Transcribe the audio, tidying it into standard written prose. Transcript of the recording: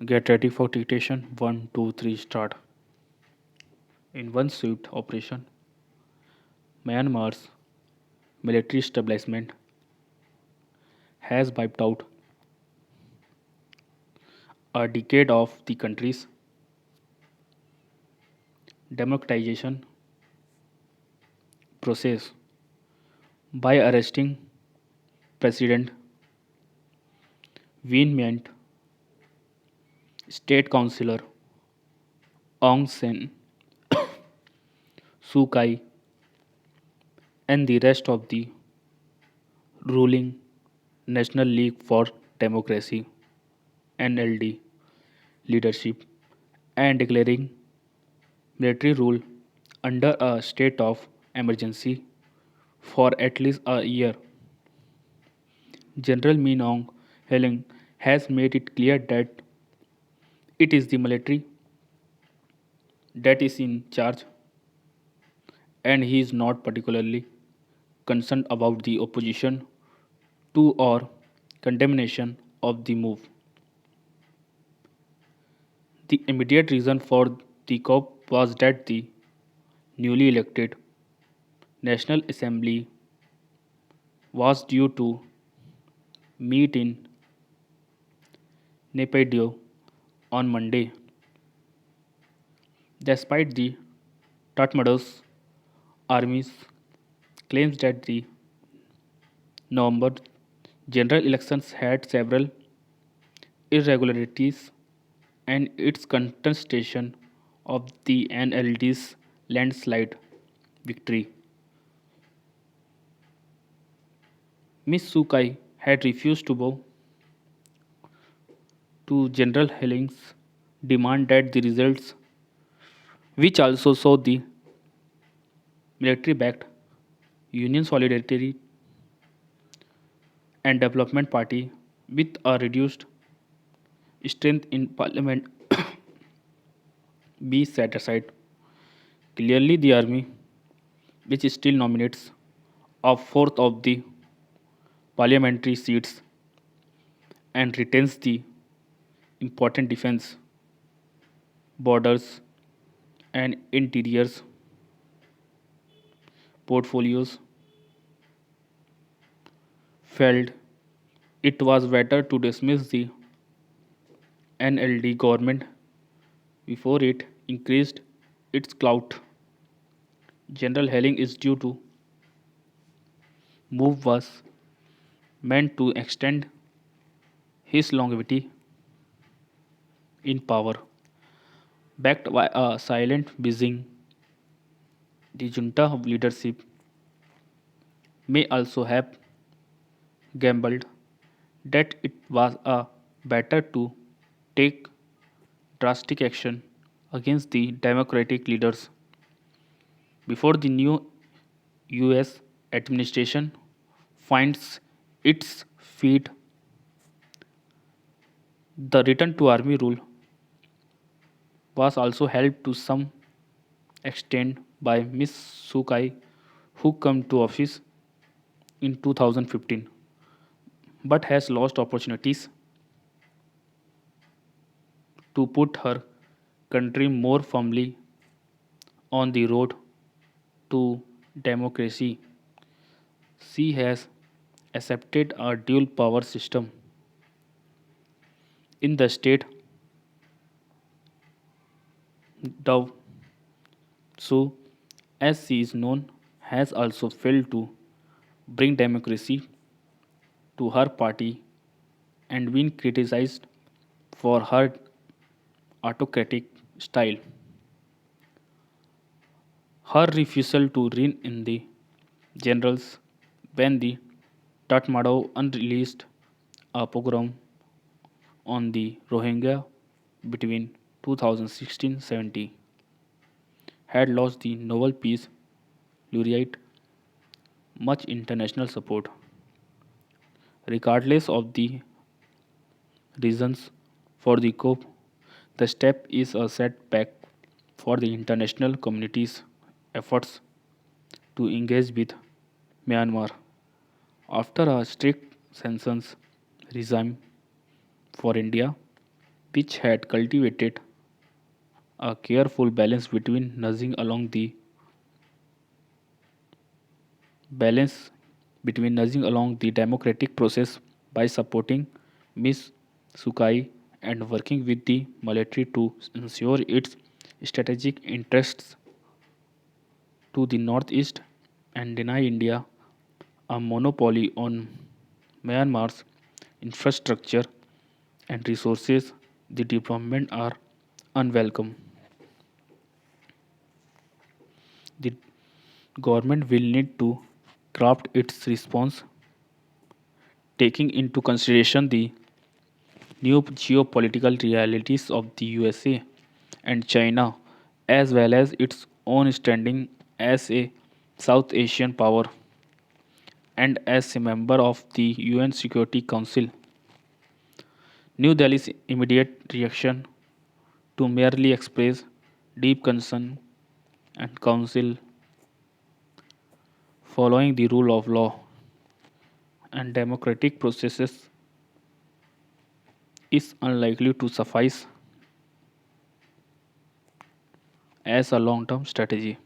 Get ready for dictation. One, 2, 3, start. In one swift operation, Myanmar's military establishment has wiped out a decade of the country's democratization process by arresting President Win Myint, State Councillor Aung San Suu Kyi, and the rest of the ruling National League for Democracy (NLD) leadership and declaring military rule under a state of emergency for at least a year. General Min Aung Hlaing has made it clear that it is the military that is in charge, and he is not particularly concerned about the opposition to or condemnation of the move. The immediate reason for the coup was that the newly elected National Assembly was due to meet in Naypyidaw on Monday. Despite the Tatmadaws army's claims that the November general elections had several irregularities and its contestation of the NLD's landslide victory. Ms. Sukai had refused to bow to General Helling's demand that the results, which also saw the military backed Union Solidarity and Development Party with a reduced strength in parliament, be set aside. Clearly, the army, which still nominates a fourth of the parliamentary seats and retains the important defense, borders, and interiors portfolios, felt it was better to dismiss the NLD government before it increased its clout. General Helling is due to move was meant to extend his longevity in power, backed by a silent Beijing. The junta leadership may also have gambled that it was a better to take drastic action against the democratic leaders before the new US administration finds its feet. The return to army rule was also helped to some extent by Ms. Sukai, who came to office in 2015 but has lost opportunities to put her country more firmly on the road to democracy. She has accepted a dual power system in the state. Dove So, as she is known, has also failed to bring democracy to her party and been criticized for her autocratic style. Her refusal to rein in the generals when the Tatmadaw unleashed a pogrom on the Rohingya between 2016-70 had lost the Nobel Peace Laureate much international support. Regardless of the reasons for the coup, the step is a setback for the international community's efforts to engage with Myanmar. After a strict sanctions regime for India, which had cultivated a careful balance between nudging along the democratic process by supporting Ms. Sukai and working with the military to ensure its strategic interests to the northeast and deny India a monopoly on Myanmar's infrastructure and resources. The development are unwelcome. The government will need to craft its response, taking into consideration the new geopolitical realities of the USA and China, as well as its own standing as a South Asian power and as a member of the UN Security Council. New Delhi's immediate reaction to merely express deep concern and counsel following the rule of law and democratic processes is unlikely to suffice as a long term strategy.